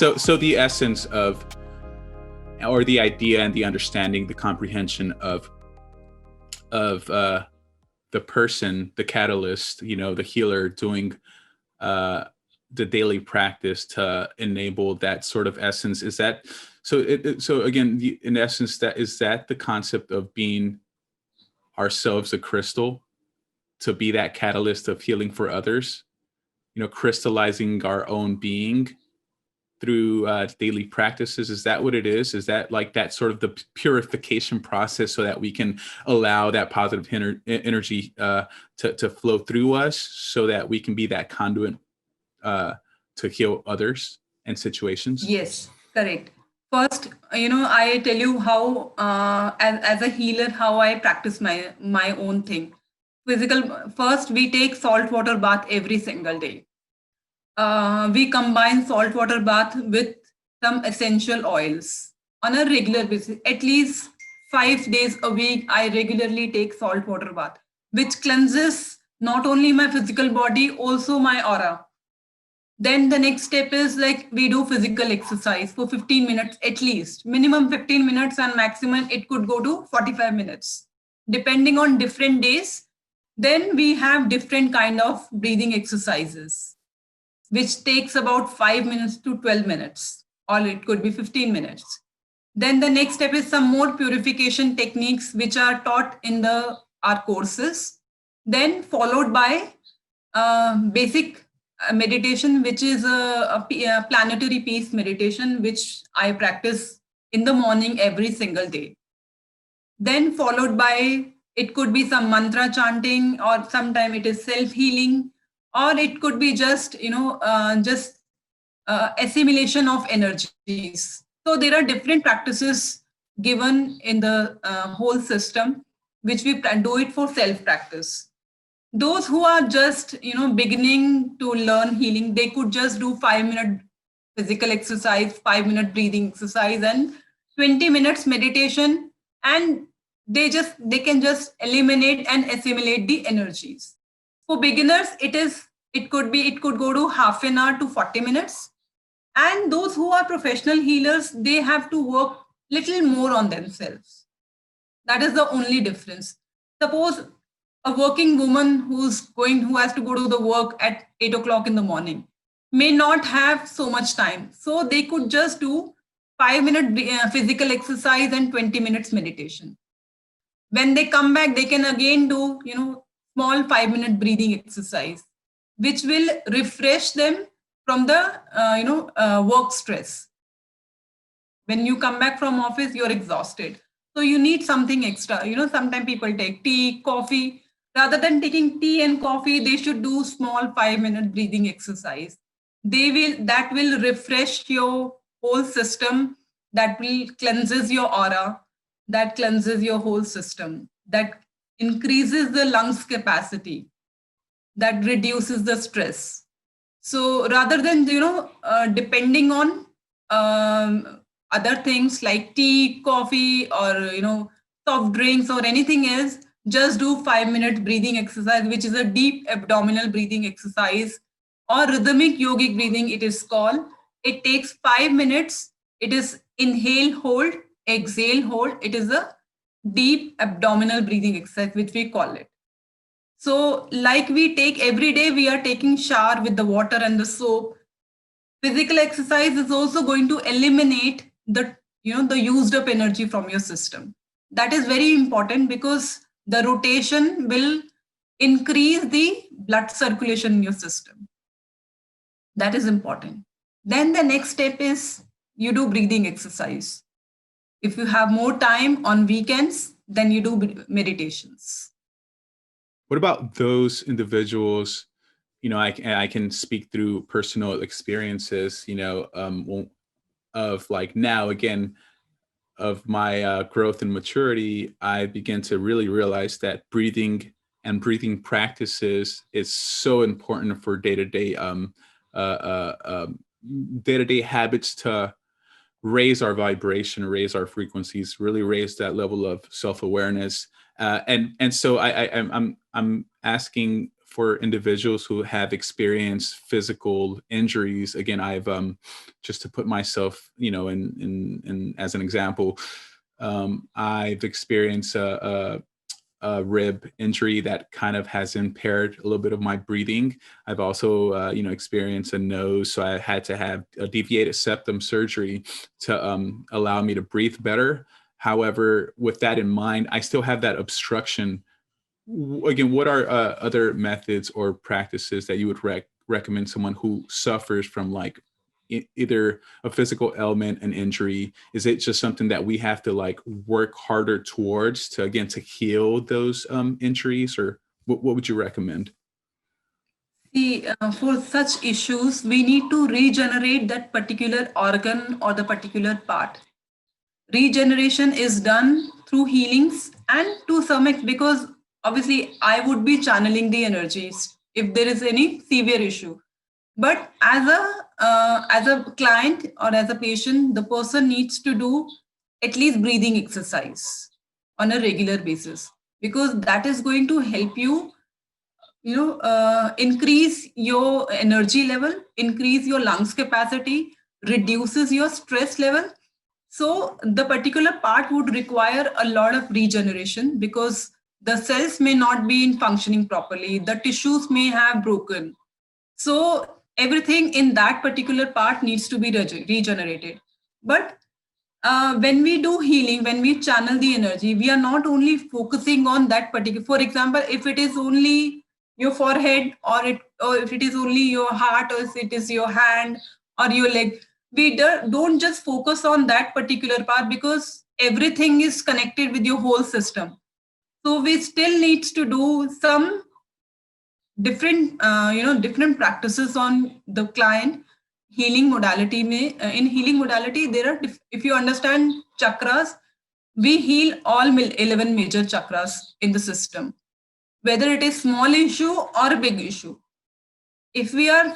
So the essence of, or the idea and the understanding, the comprehension of the person, the catalyst, the healer, doing the daily practice to enable that sort of essence. Is that so? So again, in essence, that the concept of being ourselves a crystal, to be that catalyst of healing for others, crystallizing our own being through daily practices. Is that what it is? Is that like that sort of the purification process, so that we can allow that positive energy to flow through us, so that we can be that conduit to heal others and situations? Yes, correct. First, I tell you how, as a healer, how I practice my own thing. First, we take salt water bath every single day. We combine salt water bath with some essential oils on a regular basis. At least 5 days a week, I regularly take salt water bath, which cleanses not only my physical body, also my aura. Then the next step is like we do physical exercise for 15 minutes at least, minimum 15 minutes, and maximum it could go to 45 minutes, depending on different days. Then we have different kind of breathing exercises, which takes about 5 minutes to 12 minutes, or it could be 15 minutes. Then the next step is some more purification techniques, which are taught in our courses. Then followed by basic meditation, which is a planetary peace meditation, which I practice in the morning every single day. Then followed by, it could be some mantra chanting, or sometime it is self-healing, or it could be just, assimilation of energies. So there are different practices given in the whole system, which we do it for self-practice. Those who are just beginning to learn healing, they could just do 5-minute physical exercise, 5-minute breathing exercise, and 20 minutes meditation, and they can just eliminate and assimilate the energies. For beginners, it could go to half an hour to 40 minutes, and those who are professional healers, they have to work little more on themselves. That is the only difference. Suppose a working woman who has to go to the work at 8 o'clock in the morning may not have so much time. So they could just do 5-minute physical exercise and 20 minutes meditation. When they come back, they can again do, small 5-minute breathing exercise, which will refresh them from the work stress. When you come back from office, you're exhausted. So you need something extra. Sometimes people take tea, coffee. Rather than taking tea and coffee, they should do small 5-minute breathing exercise. That will refresh your whole system. That will cleanses your aura. That cleanses your whole system. That increases the lungs capacity. That reduces the stress. So rather than depending on other things like tea, coffee, or soft drinks or anything else, just do 5-minute breathing exercise, which is a deep abdominal breathing exercise, or rhythmic yogic breathing it is called. It takes 5 minutes. It is inhale, hold, exhale, hold. It is a deep abdominal breathing exercise, which we call it. So like we take every day, we are taking shower with the water and the soap. Physical exercise is also going to eliminate the used up energy from your system. That is very important, because the rotation will increase the blood circulation in your system. That is important. Then the next step is you do breathing exercise. If you have more time on weekends, then you do meditations. What about those individuals? I can speak through personal experiences, of like now, again, of my growth and maturity, I began to really realize that breathing and breathing practices is so important for day-to-day habits, to raise our vibration, raise our frequencies, really raise that level of self-awareness. And so I'm asking for individuals who have experienced physical injuries. Again, I've just to put myself, in as an example, I've experienced a rib injury that kind of has impaired a little bit of my breathing. I've also, experienced a nose, so I had to have a deviated septum surgery to allow me to breathe better. However, with that in mind, I still have that obstruction. Again, what are other methods or practices that you would recommend someone who suffers from like either a physical ailment, an injury? Is it just something that we have to like work harder towards to heal those injuries, or what would you recommend? See, for such issues, we need to regenerate that particular organ or the particular part. Regeneration is done through healings and to some extent, because obviously I would be channeling the energies if there is any severe issue. But as a client or as a patient, the person needs to do at least breathing exercise on a regular basis, because that is going to help you, increase your energy level, increase your lungs capacity, reduces your stress level. So the particular part would require a lot of regeneration, because the cells may not be in functioning properly, the tissues may have broken. So everything in that particular part needs to be regenerated. But when we do healing, when we channel the energy, we are not only focusing on that particular. For example, if it is only your forehead, or if it is only your heart, or if it is your hand or your leg, we don't just focus on that particular part, because everything is connected with your whole system. So we still needs to do some different practices on the client. Healing modality in healing modality, there are if you understand chakras, we heal all 11 major chakras in the system, whether it is small issue or big issue. If we are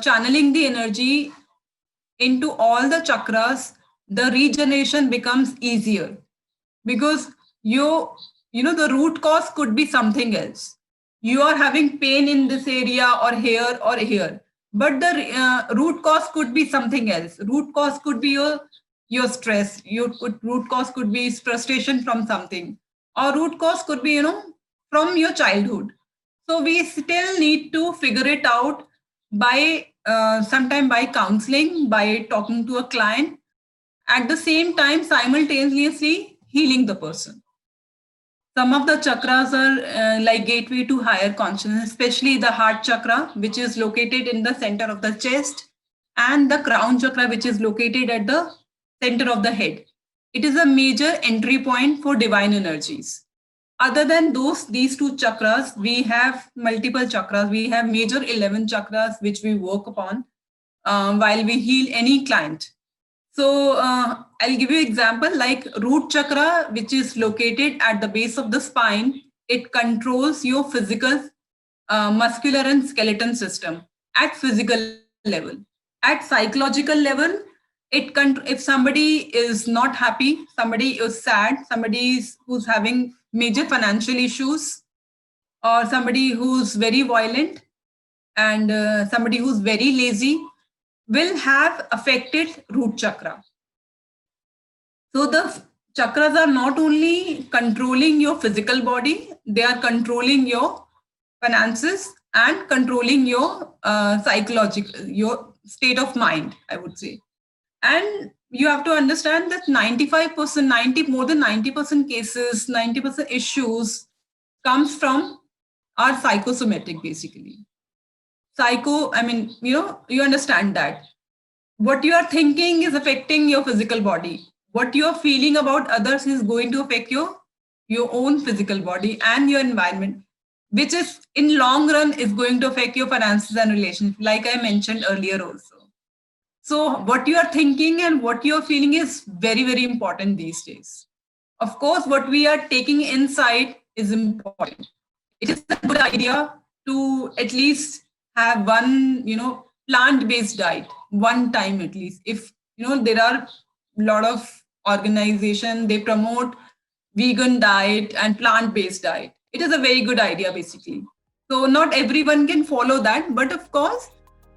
channeling the energy into all the chakras, the regeneration becomes easier, because the root cause could be something else. You are having pain in this area or here, but the root cause could be something else. Root cause could be your stress. Root cause could be frustration from something, or root cause could be from your childhood. So we still need to figure it out by sometime by counseling, by talking to a client, at the same time simultaneously healing the person. Some of the chakras are like gateway to higher consciousness, especially the heart chakra, which is located in the center of the chest, and the crown chakra, which is located at the center of the head. It is a major entry point for divine energies. Other than these two chakras, we have multiple chakras. We have major 11 chakras, which we work upon while we heal any client. So I'll give you an example, like root chakra, which is located at the base of the spine. It controls your physical, muscular and skeleton system at physical level. At psychological level, if somebody is not happy, somebody is sad, who's having major financial issues, or somebody who's very violent, and somebody who's very lazy, will have affected root chakra. So the chakras are not only controlling your physical body, they are controlling your finances and controlling your psychological, your state of mind, I would say. And you have to understand that 95%, more than 90% cases, 90% issues comes from our psychosomatic, basically. You understand that what you are thinking is affecting your physical body. What you are feeling about others is going to affect your own physical body and your environment, which is in long run is going to affect your finances and relationships, like I mentioned earlier also. So what you are thinking and what you are feeling is very, very important these days. Of course, what we are taking inside is important. It is a good idea to at least have one, plant-based diet, one time at least. If, there are a lot of organizations, they promote vegan diet and plant-based diet. It is a very good idea, basically. So not everyone can follow that, but of course,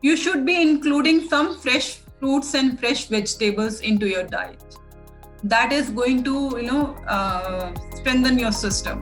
you should be including some fresh fruits and fresh vegetables into your diet. That is going to, strengthen your system.